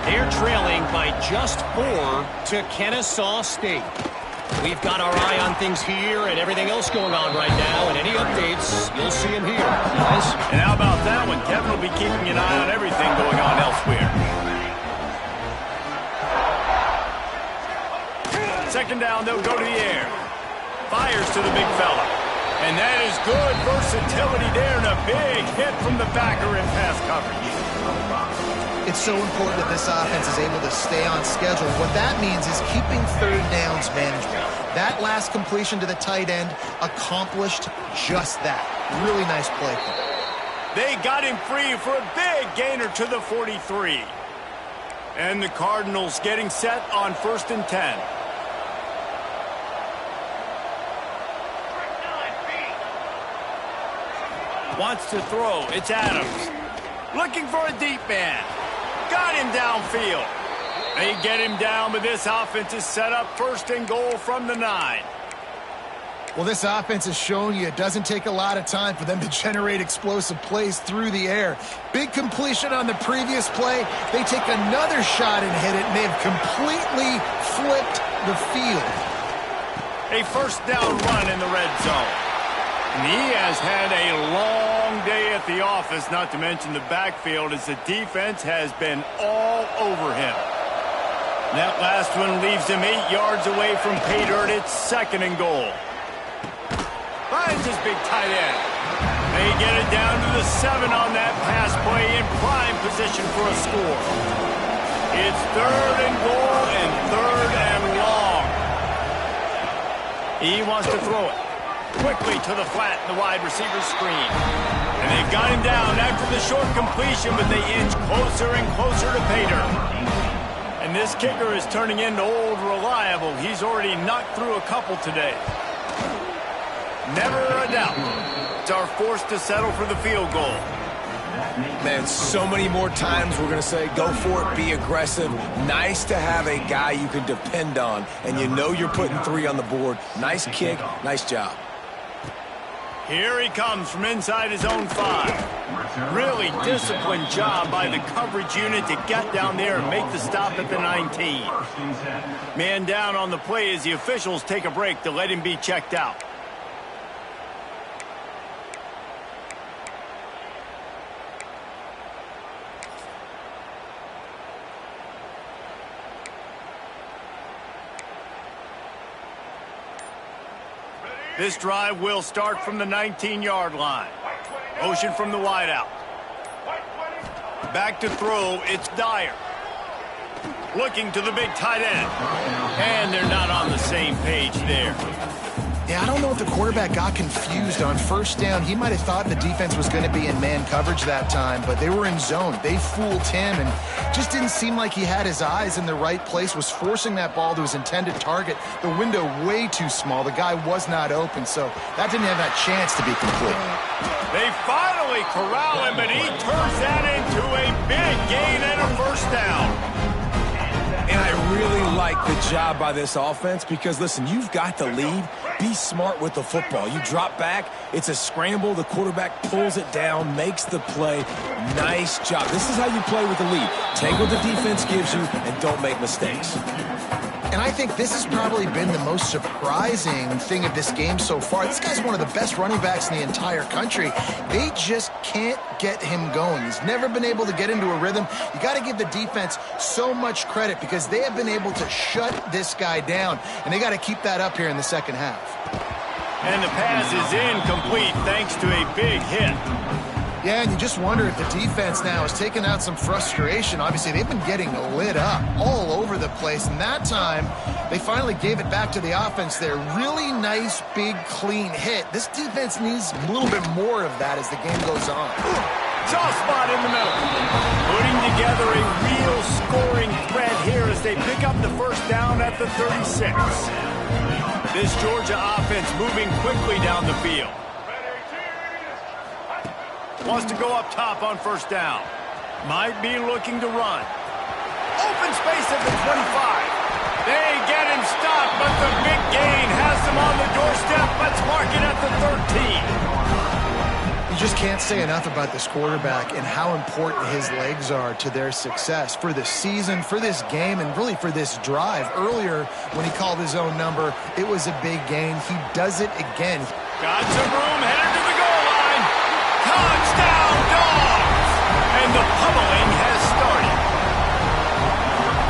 They're trailing by just 4 to Kennesaw State. We've got our eye on things here and everything else going on right now, and any updates, you'll see them here, guys. And how about that one? Kevin will be keeping an eye on everything going on elsewhere. Second down, they'll go to the air. Fires to the big fella. And that is good versatility there, and a big hit from the backer in pass coverage. It's so important that this offense is able to stay on schedule. What that means is keeping third downs manageable. That last completion to the tight end accomplished just that. Really nice play call. They got him free for a big gainer to the 43. And the Cardinals getting set on 1st and 10. Wants to throw. It's Adams. Looking for a deep man. Got him downfield. They get him down, but this offense is set up 1st and goal from the 9. Well, this offense has shown you it doesn't take a lot of time for them to generate explosive plays through the air. Big completion on the previous play. They take another shot and hit it, and they've completely flipped the field. A 1st down run in the red zone. And he has had a long day at the office, not to mention the backfield, as the defense has been all over him. That last one leaves him 8 yards away from pay dirt. It's 2nd and goal. Finds his big tight end. They get it down to the 7 on that pass play in prime position for a score. It's 3rd and goal and 3rd and long. He wants to throw it. Quickly to the flat in the wide receiver screen. And they've got him down after the short completion, but they inch closer and closer to pay dirt. And this kicker is turning into old reliable. He's already knocked through a couple today. Never a doubt. It's our forced to settle for the field goal. Man, so many more times we're going to say, go for it, be aggressive. Nice to have a guy you can depend on, and you know you're putting 3 on the board. Nice kick, nice job. Here he comes from inside his own 5. Really disciplined job by the coverage unit to get down there and make the stop at the 19. Man down on the play as the officials take a break to let him be checked out. This drive will start from the 19-yard line. Motion from the wideout. Back to throw, it's Dyer. Looking to the big tight end. And they're not on the same page there. Yeah, I don't know if the quarterback got confused on 1st down. He might have thought the defense was going to be in man coverage that time, but they were in zone. They fooled him and just didn't seem like he had his eyes in the right place, was forcing that ball to his intended target. The window way too small. The guy was not open, so that didn't have that chance to be complete. They finally corral him, and he turns that into a big gain and a 1st down. And I really like the job by this offense because, listen, you've got the lead. Be smart with the football. You drop back, it's a scramble. The quarterback pulls it down, makes the play. Nice job. This is how you play with the lead. Take what the defense gives you and don't make mistakes. And I think this has probably been the most surprising thing of this game so far. This guy's one of the best running backs in the entire country. They just can't get him going. He's never been able to get into a rhythm. You got to give the defense so much credit because they have been able to shut this guy down, and they got to keep that up here in the 2nd half. And the pass is incomplete thanks to a big hit. Yeah, and you just wonder if the defense now is taking out some frustration. Obviously, they've been getting lit up all over the place, and that time they finally gave it back to the offense there. Really nice, big, clean hit. This defense needs a little bit more of that as the game goes on. Soft spot in the middle. Putting together a real scoring threat here as they pick up the 1st down at the 36. This Georgia offense moving quickly down the field. Wants to go up top on 1st down. Might be looking to run. Open space at the 25. They get him stopped, but the big gain has them on the doorstep. Let's mark it at the 13. just can't say enough about this quarterback and how important his legs are to their success for the season, for this game, and really for this drive. Earlier, when he called his own number, it was a big gain. He does it again. Got some room, headed to the goal line. Touchdown, Dawgs! And the pummeling has started.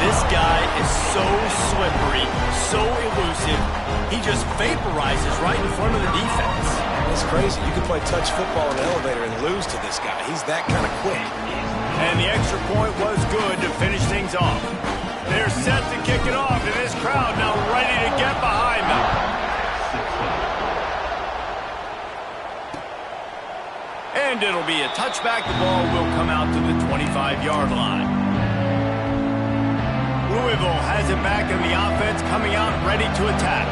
This guy is so slippery, so elusive. He just vaporizes right in front of the defense. It's crazy. You can play touch football in an elevator and lose to this guy. He's that kind of quick. And the extra point was good to finish things off. They're set to kick it off, and this crowd now ready to get behind them. And it'll be a touchback. The ball will come out to the 25-yard line. Louisville has it back in the offense, coming out ready to attack.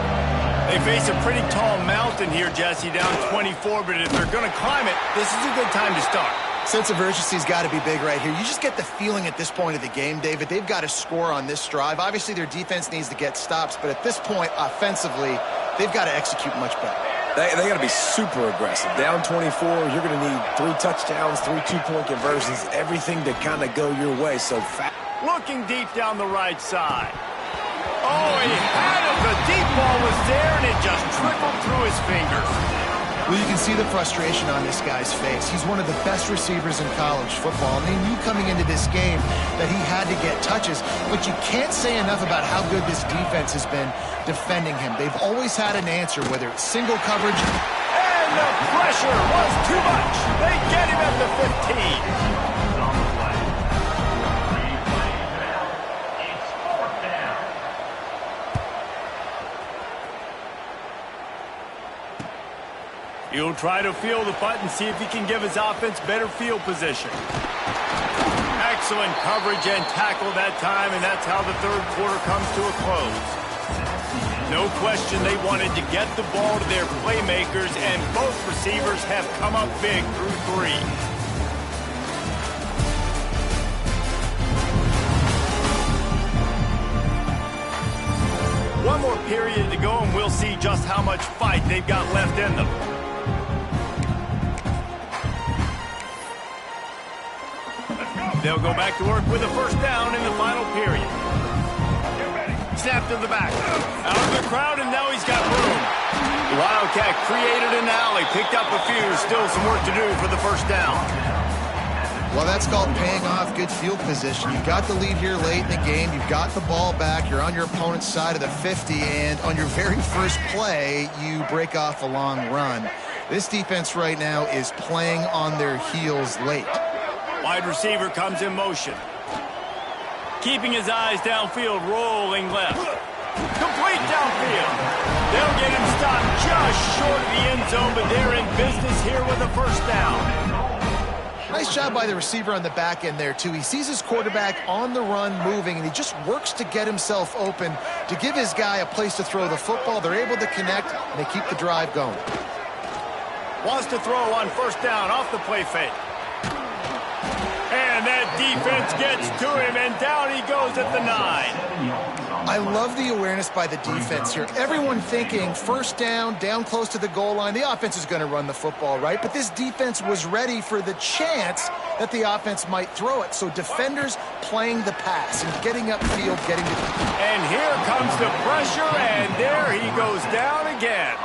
They face a pretty tall mountain here, Jesse, down 24, but if they're going to climb it, this is a good time to start. Sense of urgency's got to be big right here. You just get the feeling at this point of the game, David, they've got to score on this drive. Obviously, their defense needs to get stops, but at this point, offensively, they've got to execute much better. They got to be super aggressive. Down 24, you're going to need 3 touchdowns, 3 two-point conversions, everything to kind of go your way so fast. Looking deep down the right side. Oh, he had it. The deep ball was there, and it just trickled through his fingers. Well, you can see the frustration on this guy's face. He's one of the best receivers in college football, and they knew coming into this game that he had to get touches, but you can't say enough about how good this defense has been defending him. They've always had an answer, whether it's single coverage. And the pressure was too much. They get him at the 15. He'll try to feel the punt and see if he can give his offense better field position. Excellent coverage and tackle that time, and that's how the third quarter comes to a close. No question they wanted to get the ball to their playmakers, and both receivers have come up big through 3. One more period to go, and we'll see just how much fight they've got left in them. They'll go back to work with a first down in the final period. Snap to the back. Out of the crowd, and now he's got room. The Wildcat created an alley, picked up a few. Still some work to do for the first down. Well, that's called paying off good field position. You've got the lead here late in the game. You've got the ball back. You're on your opponent's side of the 50, and on your very first play, you break off a long run. This defense right now is playing on their heels late. Wide receiver comes in motion. Keeping his eyes downfield, rolling left. Complete downfield. They'll get him stopped just short of the end zone, but they're in business here with a first down. Nice job by the receiver on the back end there, too. He sees his quarterback on the run moving, and he just works to get himself open to give his guy a place to throw the football. They're able to connect, and they keep the drive going. Wants to throw on first down off the play fake. And that defense gets to him, and down he goes at the 9. I love the awareness by the defense here. Everyone thinking first down, down close to the goal line. The offense is going to run the football, right? But this defense was ready for the chance that the offense might throw it. So defenders playing the pass and getting upfield, getting to... And here comes the pressure, and there he goes down again.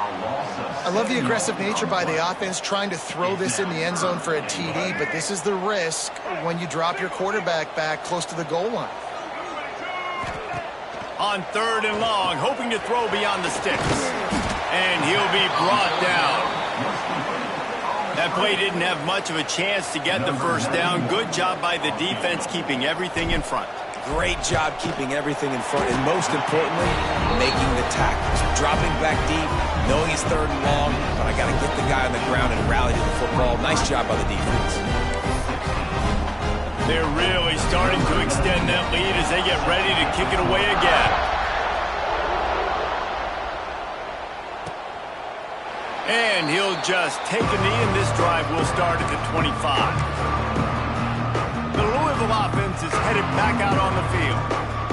I love the aggressive nature by the offense, trying to throw this in the end zone for a TD, but this is the risk when you drop your quarterback back close to the goal line. On 3rd and long, hoping to throw beyond the sticks. And he'll be brought down. That play didn't have much of a chance to get the first down. Good job by the defense keeping everything in front. Great job keeping everything in front, and most importantly, making the tackles. Dropping back deep, knowing it's 3rd and long, but I got to get the guy on the ground and rally to the football. Nice job by the defense. They're really starting to extend that lead as they get ready to kick it away again. And he'll just take a knee, and this drive will start at the 25. The Louisville offense is headed back out on the field.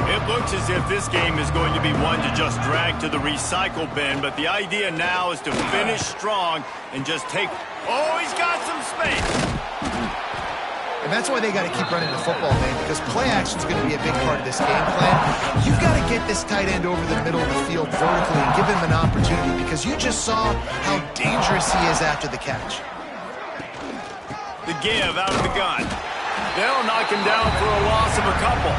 It looks as if this game is going to be one to just drag to the recycle bin, but the idea now is to finish strong and just take Oh, he's got some space. And that's why they got to keep running the football, man, because play action is going to be a big part of this game plan. You've got to get this tight end over the middle of the field vertically and give him an opportunity, because you just saw how dangerous he is after the catch. The give out of the gun. They'll knock him down for a loss of a couple.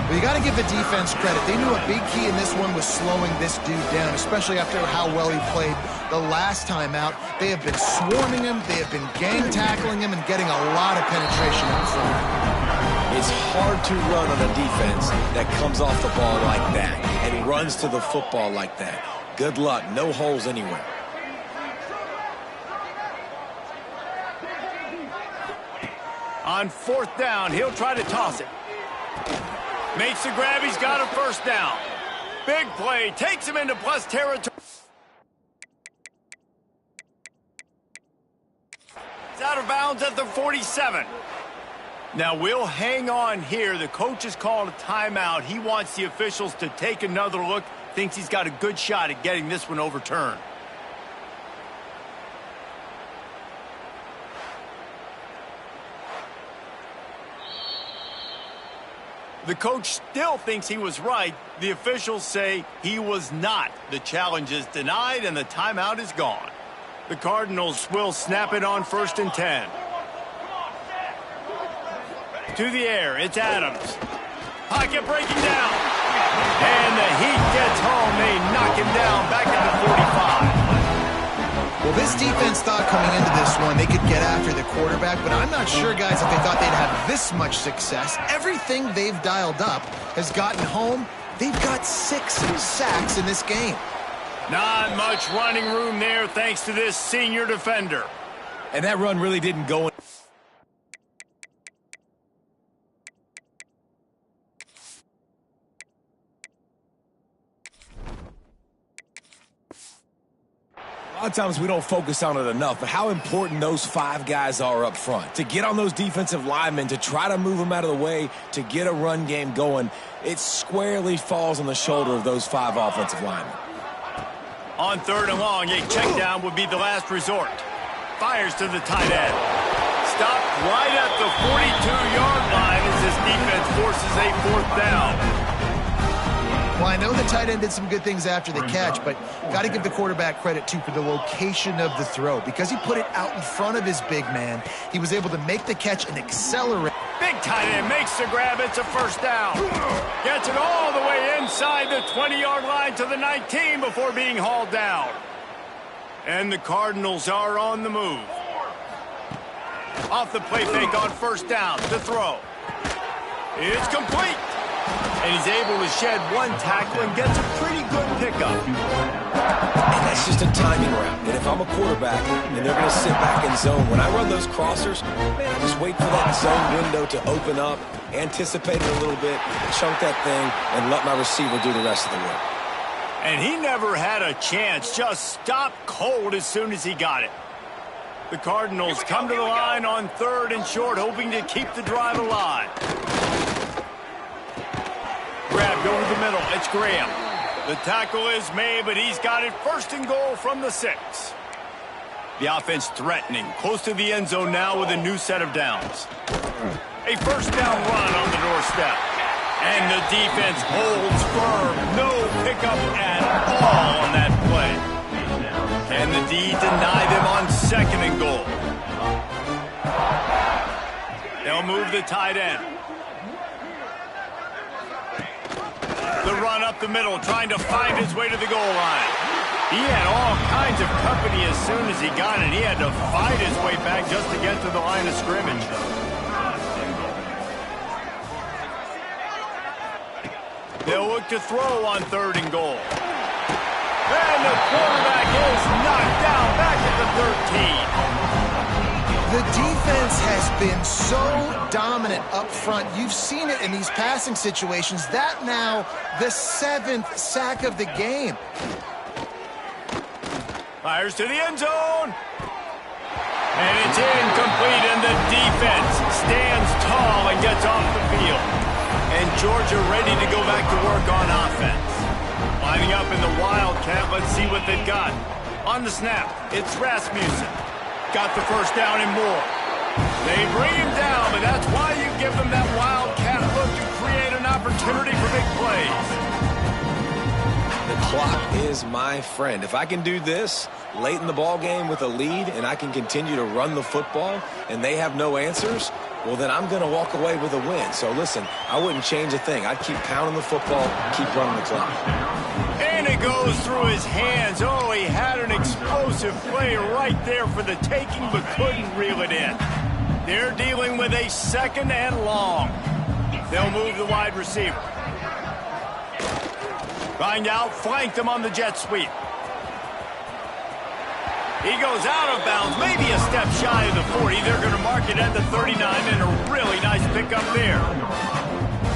Well, you got to give the defense credit. They knew a big key in this one was slowing this dude down, especially after how well he played the last time out. They have been swarming him, they have been gang tackling him, and getting a lot of penetration up front. It's hard to run on a defense that comes off the ball like that and runs to the football like that. Good luck, no holes anywhere. On 4th down, he'll try to toss it. Makes the grab, he's got a first down. Big play, takes him into plus territory. It's out of bounds at the 47. Now we'll hang on here. The coach has called a timeout. He wants the officials to take another look. Thinks he's got a good shot at getting this one overturned. The coach still thinks he was right. The officials say he was not. The challenge is denied and the timeout is gone. The Cardinals will snap it on 1st and 10. To the air, it's Adams. Pocket breaking down. And the Heat gets home. They knock him down back at the 45. Well, this defense thought coming into this one they could get after the quarterback, but I'm not sure, guys, if they thought they'd have this much success. Everything they've dialed up has gotten home. They've got 6 sacks in this game. Not much running room there thanks to this senior defender. And that run really didn't go in. A lot of times we don't focus on it enough, but how important those 5 guys are up front. To get on those defensive linemen, to try to move them out of the way, to get a run game going, it squarely falls on the shoulder of those 5 offensive linemen. On 3rd and long, a check down would be the last resort. Fires to the tight end. Stopped right at the 42-yard line as this defense forces a 4th down. Well, I know the tight end did some good things after the catch, but got to give the quarterback credit, too, for the location of the throw. Because he put it out in front of his big man, he was able to make the catch and accelerate. Big tight end makes the grab. It's a first down. Gets it all the way inside the 20-yard line to the 19 before being hauled down. And the Cardinals are on the move. Off the play fake on 1st down. The throw. It's complete. And he's able to shed 1 tackle and gets a pretty good pickup. And that's just a timing route. And if I'm a quarterback and they're going to sit back in zone, when I run those crossers, man, I just wait for that zone window to open up, anticipate it a little bit, chunk that thing, and let my receiver do the rest of the work. And he never had a chance. Just stopped cold as soon as he got it. The Cardinals come to the line on 3rd and short, hoping to keep the drive alive. Grabbed over the middle. It's Graham. The tackle is made, but he's got it 1st and goal from the 6. The offense threatening. Close to the end zone now with a new set of downs. A 1st down run on the doorstep. And the defense holds firm. No pickup at all on that play. And the D deny them on 2nd and goal. They'll move the tight end. The run up the middle, trying to find his way to the goal line. He had all kinds of company as soon as he got it. He had to fight his way back just to get to the line of scrimmage. They'll look to throw on 3rd and goal. And the quarterback is knocked down back at the 13. The defense has been so dominant up front. You've seen it in these passing situations. That now the 7th sack of the game. Fires to the end zone. And it's incomplete, and the defense stands tall and gets off the field. And Georgia ready to go back to work on offense. Lining up in the Wildcat, let's see what they've got. On the snap, it's Rasmussen. Got the first down and more. They bring him down, but that's why you give them that wildcat look to create an opportunity for big plays. The clock is my friend. If I can do this late in the ball game with a lead and I can continue to run the football and they have no answers, well, then I'm going to walk away with a win. So, listen, I wouldn't change a thing. I'd keep pounding the football, keep running the clock. And it goes through his hands. Oh, he had an explosive play right there for the taking, but couldn't reel it in. They're dealing with a 2nd and long. They'll move the wide receiver. Find out, flank them on the jet sweep. He goes out of bounds, maybe a step shy of the 40. They're going to mark it at the 39, and a really nice pickup there.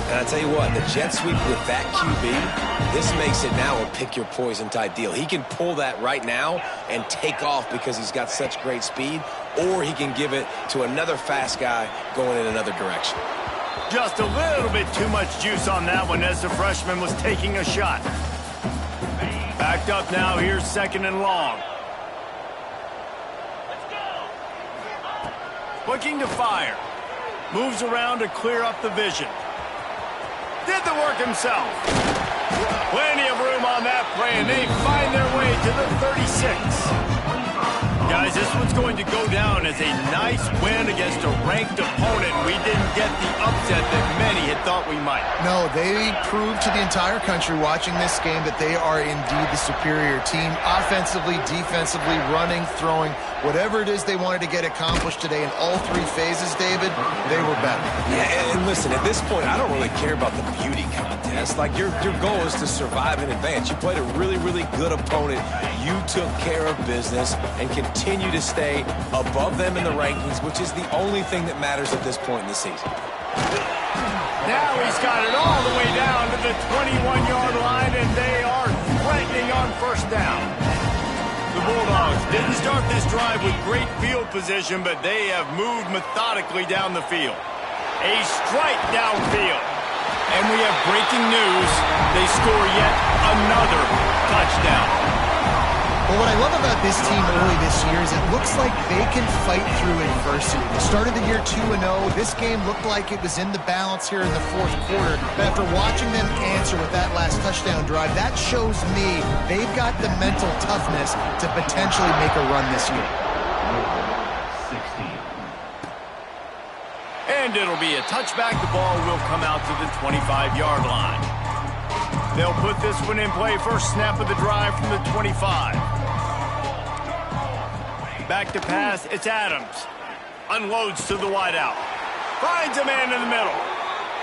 And I tell you what, the jet sweep with that QB, this makes it now a pick-your-poison type deal. He can pull that right now and take off because he's got such great speed, or he can give it to another fast guy going in another direction. Just a little bit too much juice on that one as the freshman was taking a shot. Backed up now, here's 2nd and long. Looking to fire. Moves around to clear up the vision. Did the work himself. Plenty of room on that play, and they find their way to the 36. Guys, this one's going to go down as a nice win against a ranked opponent. We didn't get the upset that many had thought we might. No, they proved to the entire country watching this game that they are indeed the superior team. Offensively, defensively, running, throwing, whatever it is they wanted to get accomplished today in all 3 phases, David, they were better. Yeah, and listen, at this point, I don't really care about the beauty contest. Like, your goal is to survive and advance. You played a really, really good opponent. You took care of business and continue to stay above them in the rankings, which is the only thing that matters at this point in the season. Now he's got it all the way down to the 21-yard line, and they are threatening on 1st down. The Bulldogs didn't start this drive with great field position, but they have moved methodically down the field. A strike downfield. And we have breaking news. They score yet another touchdown. Well, what I love about this team early this year is it looks like they can fight through adversity. They started the year 2-0. This game looked like it was in the balance here in the 4th quarter. But after watching them answer with that last touchdown drive, that shows me they've got the mental toughness to potentially make a run this year. And it'll be a touchback. The ball will come out to the 25-yard line. They'll put this one in play. First snap of the drive from the 25. Back to pass, it's Adams. Unloads to the wideout. Finds a man in the middle.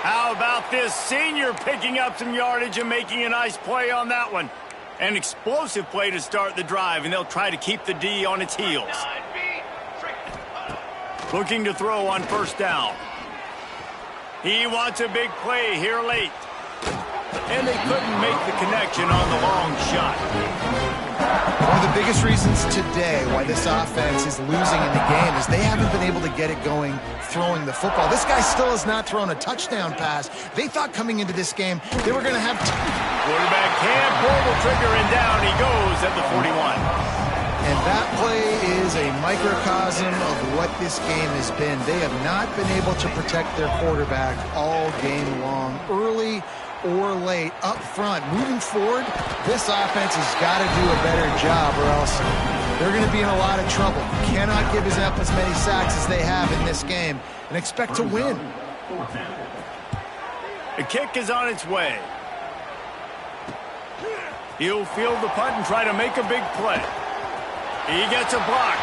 How about this senior picking up some yardage and making a nice play on that one? An explosive play to start the drive, and they'll try to keep the D on its heels. Looking to throw on 1st down. He wants a big play here late. And they couldn't make the connection on the long shot. One of the biggest reasons today why this offense is losing in the game is they haven't been able to get it going throwing the football. This guy still has not thrown a touchdown pass. They thought coming into this game they were going to have... Quarterback can't pull the trigger, and down he goes at the 41. And that play is a microcosm of what this game has been. They have not been able to protect their quarterback all game long. Early or late, up front, moving forward, this offense has got to do a better job or else they're going to be in a lot of trouble. Cannot give us up as many sacks as they have in this game and expect to win. The kick is on its way. He'll field the punt and try to make a big play. He gets a block.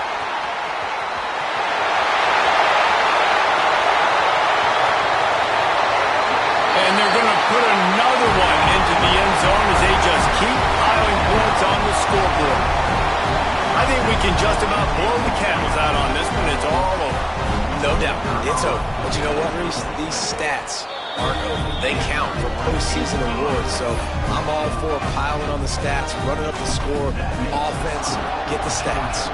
And they're going to put another one into the end zone as they just keep piling points on the scoreboard. I think we can just about blow the candles out on this one. It's all over. No doubt. It's over. But you know what, Reese? These stats aren't over. They count for postseason awards. So I'm all for piling on the stats, running up the score, offense, get the stats.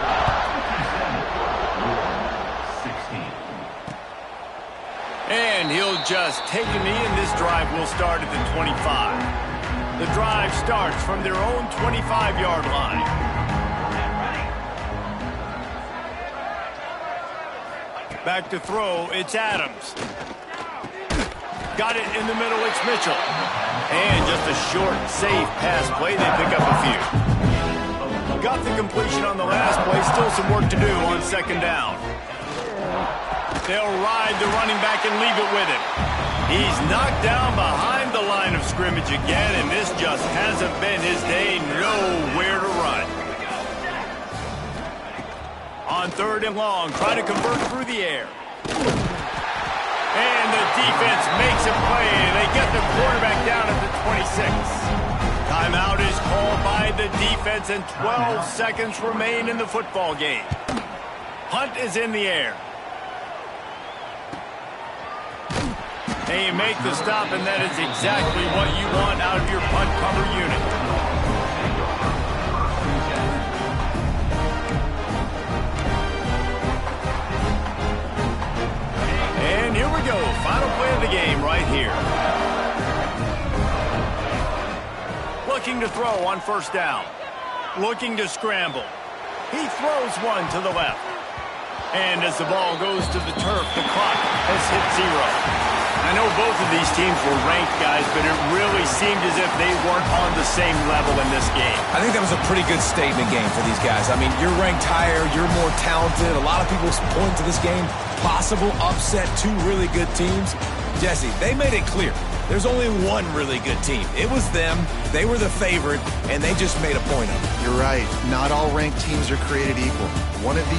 And he'll just take a knee, and this drive will start at the 25. The drive starts from their own 25-yard line. Back to throw, it's Adams. Got it in the middle, it's Mitchell. And just a short, safe pass play, they pick up a few. Got the completion on the last play, still some work to do on second down. They'll ride the running back and leave it with him. He's knocked down behind the line of scrimmage again, and this just hasn't been his day. Nowhere to run. On third and long, trying to convert through the air. And the defense makes a play. They get the quarterback down at the 26. Timeout is called by the defense, and 12 seconds remain in the football game. Punt is in the air. And you make the stop, and that is exactly what you want out of your punt cover unit. And here we go. Final play of the game right here. Looking to throw on first down. Looking to scramble. He throws one to the left. And as the ball goes to the turf, the clock has hit 0. I know both of these teams were ranked, guys, but it really seemed as if they weren't on the same level in this game. I think that was a pretty good statement game for these guys. I mean, you're ranked higher, you're more talented. A lot of people point to this game, possible upset, two really good teams. Jesse, they made it clear. There's only one really good team. It was them. They were the favorite, and they just made a point of it. You're right. Not all ranked teams are created equal. One of these